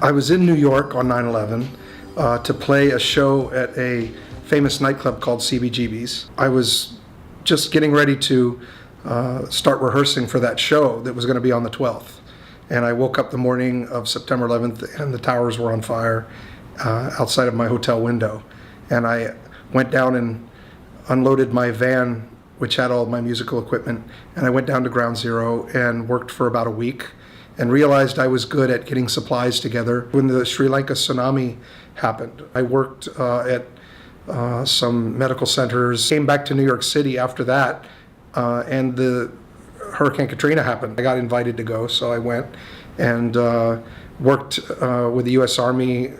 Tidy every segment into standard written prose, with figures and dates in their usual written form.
I was in New York on 9/11 to play a show at a famous nightclub called CBGB's. I was just getting ready to start rehearsing for that show that was going to be on the 12th. And I woke up the morning of September 11th and the towers were on fire outside of my hotel window. And I went down and unloaded my van, which had all my musical equipment, and I went down to Ground Zero and worked for about a week and realized I was good at getting supplies together. When the Sri Lanka tsunami happened, I worked at some medical centers, came back to New York City after that, and the Hurricane Katrina happened. I got invited to go, so I went and worked with the U.S. Army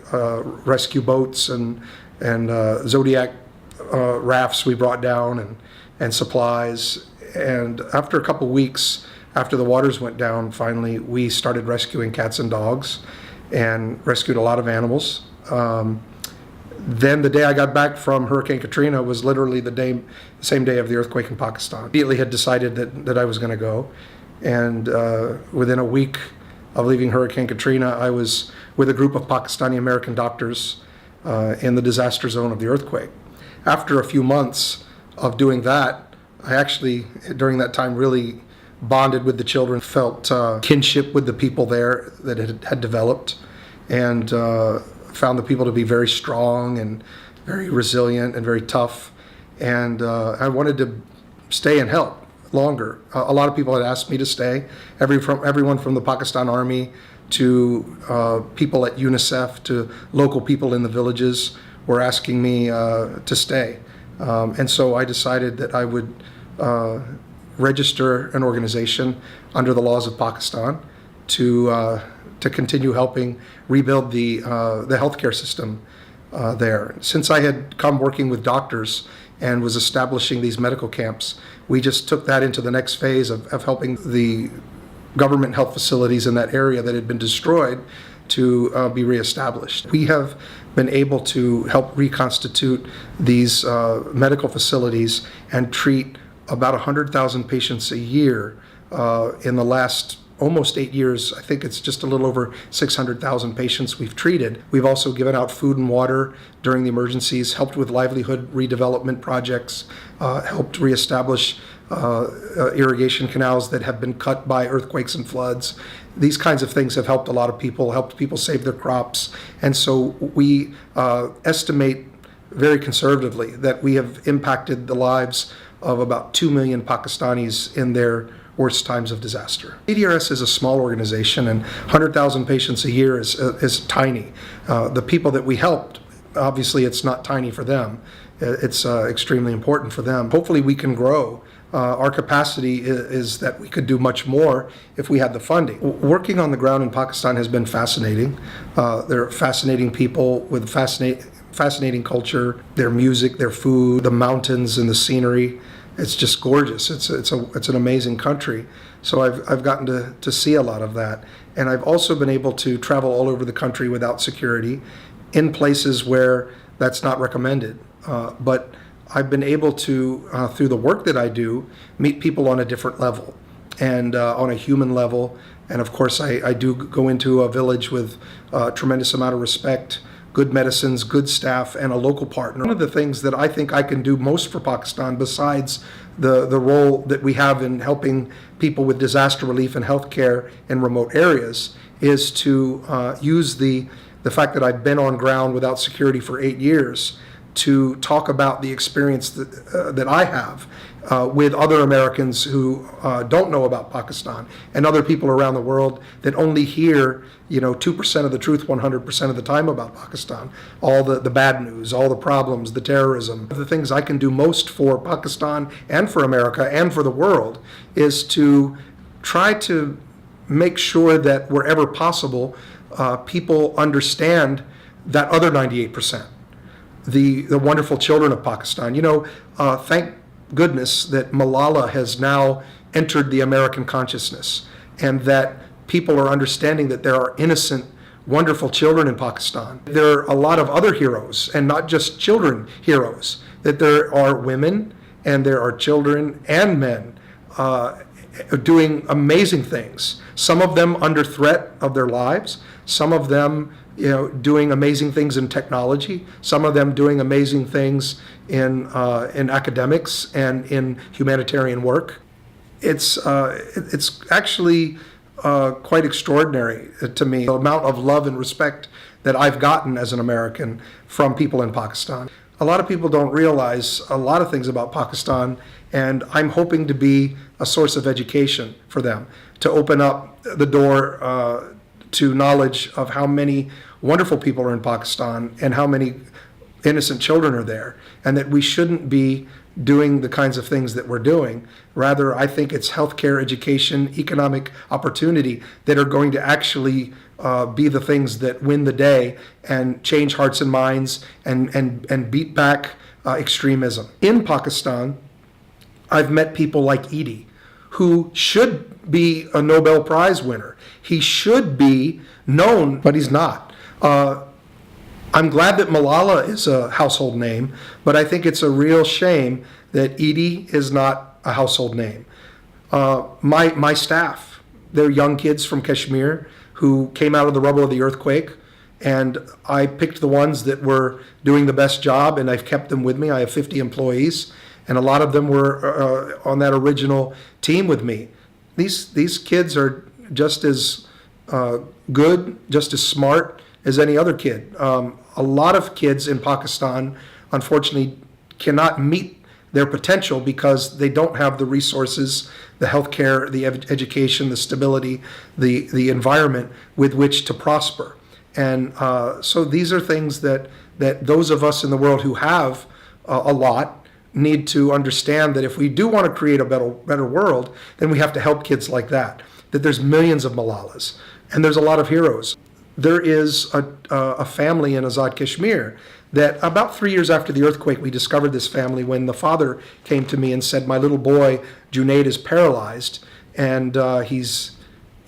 rescue boats and Zodiac rafts we brought down and supplies. And after a couple weeks, after the waters went down, finally we started rescuing cats and dogs and rescued a lot of animals. Then the day I got back from Hurricane Katrina was literally the same day of the earthquake in Pakistan. Immediately had decided that I was going to go, and within a week of leaving Hurricane Katrina, I was with a group of Pakistani American doctors in the disaster zone of the earthquake. After a few months of doing that, I actually, during that time, really bonded with the children, felt kinship with the people there that had developed, and found the people to be very strong and very resilient and very tough. And I wanted to stay and help longer. A lot of people had asked me to stay, everyone from the Pakistan Army to people at UNICEF to local people in the villages were asking me to stay. And so I decided that I would register an organization under the laws of Pakistan to continue helping rebuild the healthcare system there. Since I had come working with doctors and was establishing these medical camps, we just took that into the next phase of helping the government health facilities in that area that had been destroyed to be reestablished. We have been able to help reconstitute these medical facilities and treat about 100,000 patients a year in the last almost 8 years. I think it's just a little over 600,000 patients we've treated. We've also given out food and water during the emergencies, helped with livelihood redevelopment projects, helped reestablish irrigation canals that have been cut by earthquakes and floods. These kinds of things have helped a lot of people, helped people save their crops. And so we estimate very conservatively that we have impacted the lives of about 2 million Pakistanis in their worst times of disaster. CDRS is a small organization, and 100,000 patients a year is tiny. The people that we helped, obviously it's not tiny for them. It's extremely important for them. Hopefully we can grow. Our capacity is that we could do much more if we had the funding. Working on the ground in Pakistan has been fascinating. They're fascinating people with fascinating culture, their music, their food, the mountains and the scenery. It's just gorgeous. It's an amazing country. So I've gotten to see a lot of that. And I've also been able to travel all over the country without security in places where that's not recommended. But I've been able to, through the work that I do, meet people on a different level and on a human level. And of course, I do go into a village with a tremendous amount of respect, good medicines, good staff, and a local partner. One of the things that I think I can do most for Pakistan, besides the role that we have in helping people with disaster relief and healthcare in remote areas, is to use the fact that I've been on ground without security for 8 years to talk about the experience that I have with other Americans who don't know about Pakistan, and other people around the world that only hear 2% of the truth 100% of the time about Pakistan. All the bad news, all the problems, the terrorism. The things I can do most for Pakistan and for America and for the world is to try to make sure that wherever possible, people understand that other 98%. The wonderful children of Pakistan. Thank goodness that Malala has now entered the American consciousness, and that people are understanding that there are innocent, wonderful children in Pakistan. There are a lot of other heroes, and not just children heroes, that there are women and there are children and men doing amazing things. Some of them under threat of their lives. Some of them, doing amazing things in technology. Some of them doing amazing things in academics and in humanitarian work. It's actually quite extraordinary to me, the amount of love and respect that I've gotten as an American from people in Pakistan. A lot of people don't realize a lot of things about Pakistan, and I'm hoping to be a source of education for them, to open up the door to knowledge of how many wonderful people are in Pakistan and how many innocent children are there, and that we shouldn't be doing the kinds of things that we're doing. Rather, I think it's healthcare, education, economic opportunity that are going to actually be the things that win the day and change hearts and minds and beat back extremism. In Pakistan, I've met people like Edie, who should be a Nobel Prize winner. He should be known, but he's not. I'm glad that Malala is a household name, but I think it's a real shame that Edie is not a household name. My staff, they're young kids from Kashmir who came out of the rubble of the earthquake, and I picked the ones that were doing the best job, and I've kept them with me. I have 50 employees, and a lot of them were on that original team with me. These kids are just as good, just as smart as any other kid. A lot of kids in Pakistan, unfortunately, cannot meet their potential because they don't have the resources, the healthcare, the education, the stability, the environment with which to prosper. And so these are things that those of us in the world who have a lot need to understand, that if we do want to create a better world, then we have to help kids like that there's millions of Malalas, and there's a lot of heroes. There is a family in Azad Kashmir that about 3 years after the earthquake, we discovered this family when the father came to me and said, my little boy, Junaid, is paralyzed, and he's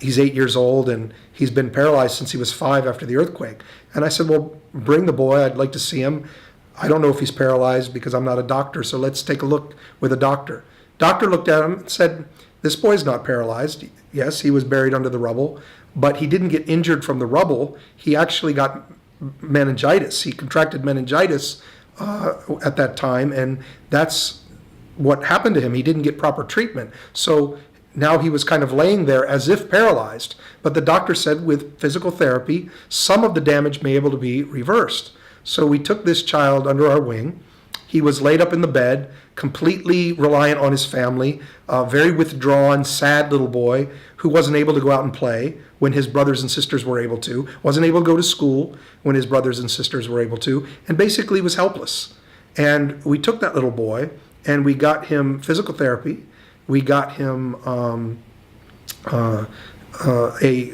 8 years old, and he's been paralyzed since he was 5 after the earthquake. And I said, well, bring the boy. I'd like to see him. I don't know if he's paralyzed because I'm not a doctor, so let's take a look with a doctor. Doctor looked at him and said, this boy's not paralyzed. Yes, he was buried under the rubble, but he didn't get injured from the rubble. He actually got meningitis. He contracted meningitis at that time, and that's what happened to him. He didn't get proper treatment. So now he was kind of laying there as if paralyzed. But the doctor said with physical therapy, some of the damage may be able to be reversed. So we took this child under our wing. He was laid up in the bed, completely reliant on his family, a very withdrawn, sad little boy who wasn't able to go out and play when his brothers and sisters were able to, wasn't able to go to school when his brothers and sisters were able to, and basically was helpless. And we took that little boy and we got him physical therapy. We got him a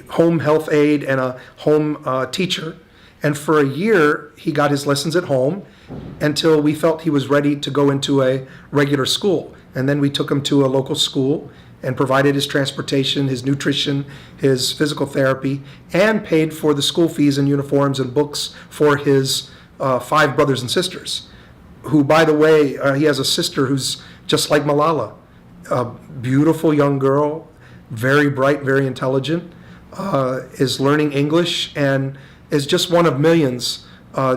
home health aide and a home teacher. And for a year, he got his lessons at home until we felt he was ready to go into a regular school. And then we took him to a local school and provided his transportation, his nutrition, his physical therapy, and paid for the school fees and uniforms and books for his 5 brothers and sisters, who, by the way, he has a sister who's just like Malala, a beautiful young girl, very bright, very intelligent, is learning English, and is just one of millions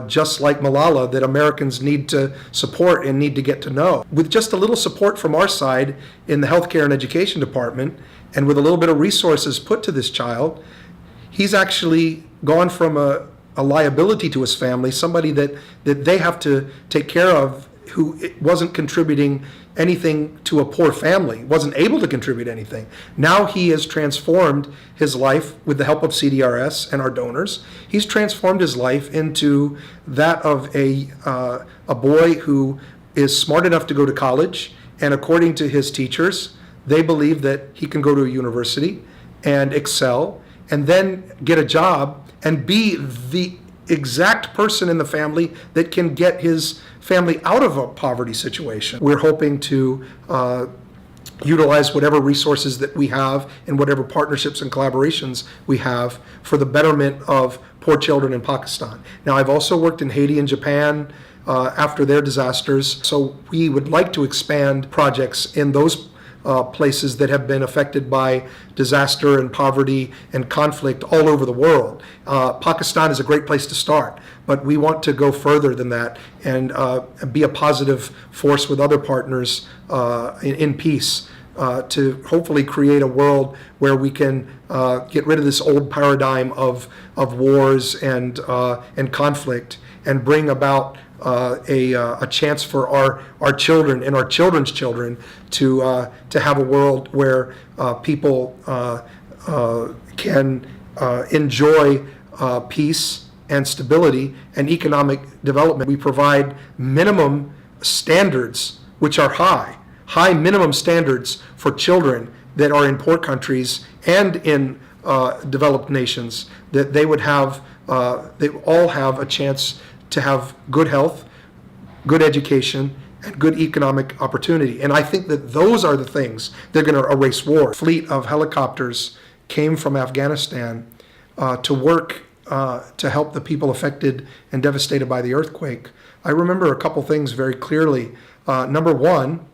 just like Malala that Americans need to support and need to get to know. With just a little support from our side in the healthcare and education department, and with a little bit of resources put to this child, he's actually gone from a liability to his family, somebody that they have to take care of, who wasn't contributing anything to a poor family, wasn't able to contribute anything. Now he has transformed his life with the help of CDRS and our donors. He's transformed his life into that of a boy who is smart enough to go to college, and according to his teachers, they believe that he can go to a university and excel, and then get a job and be the exact person in the family that can get his family out of a poverty situation. We're hoping to utilize whatever resources that we have and whatever partnerships and collaborations we have for the betterment of poor children in Pakistan. Now, I've also worked in Haiti and Japan after their disasters, so we would like to expand projects in those places that have been affected by disaster and poverty and conflict all over the world. Pakistan is a great place to start, but we want to go further than that and be a positive force with other partners in peace. To hopefully create a world where we can get rid of this old paradigm of wars and conflict, and bring about a chance for our children and our children's children to have a world where people can enjoy peace and stability and economic development. We provide minimum standards, which are high minimum standards for children that are in poor countries and in developed nations, that they would have, they all have a chance to have good health, good education, and good economic opportunity. And I think that those are the things that are going to erase war. A fleet of helicopters came from Afghanistan to work to help the people affected and devastated by the earthquake. I remember a couple things very clearly. Number one,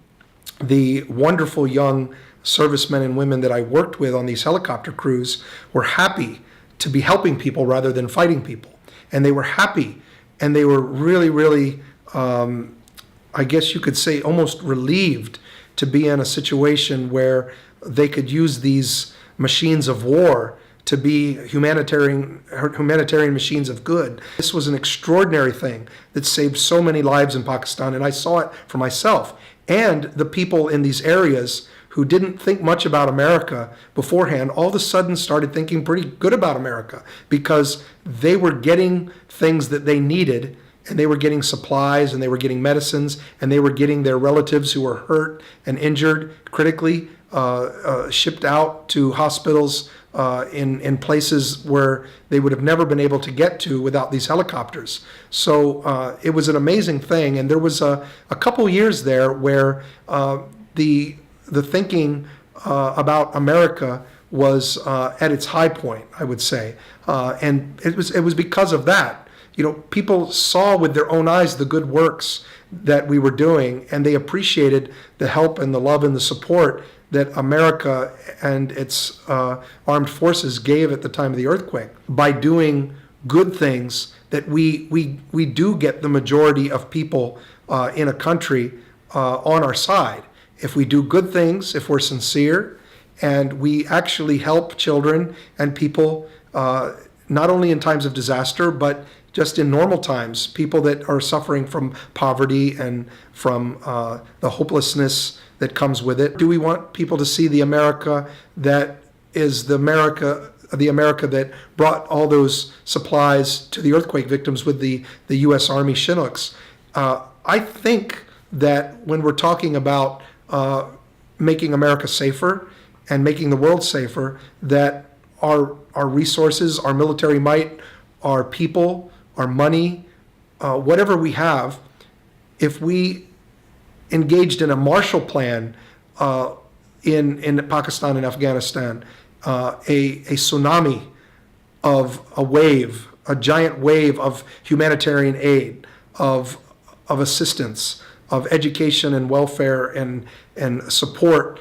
the wonderful young servicemen and women that I worked with on these helicopter crews were happy to be helping people rather than fighting people. And they were happy, and they were really, really, I guess you could say, almost relieved to be in a situation where they could use these machines of war to be humanitarian machines of good. This was an extraordinary thing that saved so many lives in Pakistan, and I saw it for myself. And the people in these areas who didn't think much about America beforehand all of a sudden started thinking pretty good about America, because they were getting things that they needed, and they were getting supplies, and they were getting medicines, and they were getting their relatives who were hurt and injured critically shipped out to hospitals in places where they would have never been able to get to without these helicopters. So it was an amazing thing, and there was a couple years there where the thinking about America was at its high point, I would say, and it was because of that. You know, people saw with their own eyes the good works that we were doing, and they appreciated the help and the love and the support that America and its armed forces gave at the time of the earthquake. By doing good things, that we do get the majority of people in a country on our side. If we do good things, if we're sincere, and we actually help children and people, not only in times of disaster, but just in normal times, people that are suffering from poverty and from the hopelessness that comes with it. Do we want people to see the America that is the America that brought all those supplies to the earthquake victims with the U.S. Army Chinooks? I think that when we're talking about making America safer and making the world safer, that our resources, our military might, our people, our money, whatever we have, if we engaged in a Marshall Plan in Pakistan and Afghanistan, a tsunami of a giant wave of humanitarian aid, of assistance, of education and welfare and support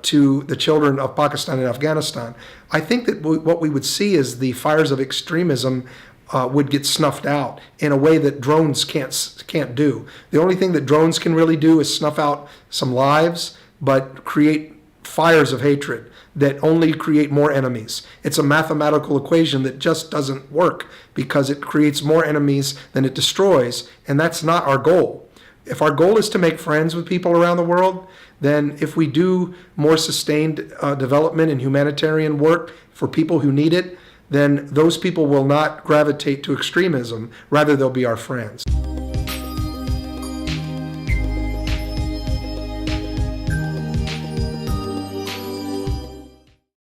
to the children of Pakistan and Afghanistan. I think that what we would see is the fires of extremism would get snuffed out in a way that drones can't do. The only thing that drones can really do is snuff out some lives, but create fires of hatred that only create more enemies. It's a mathematical equation that just doesn't work, because it creates more enemies than it destroys, and that's not our goal. If our goal is to make friends with people around the world, then if we do more sustained development and humanitarian work for people who need it, then those people will not gravitate to extremism. Rather, they'll be our friends.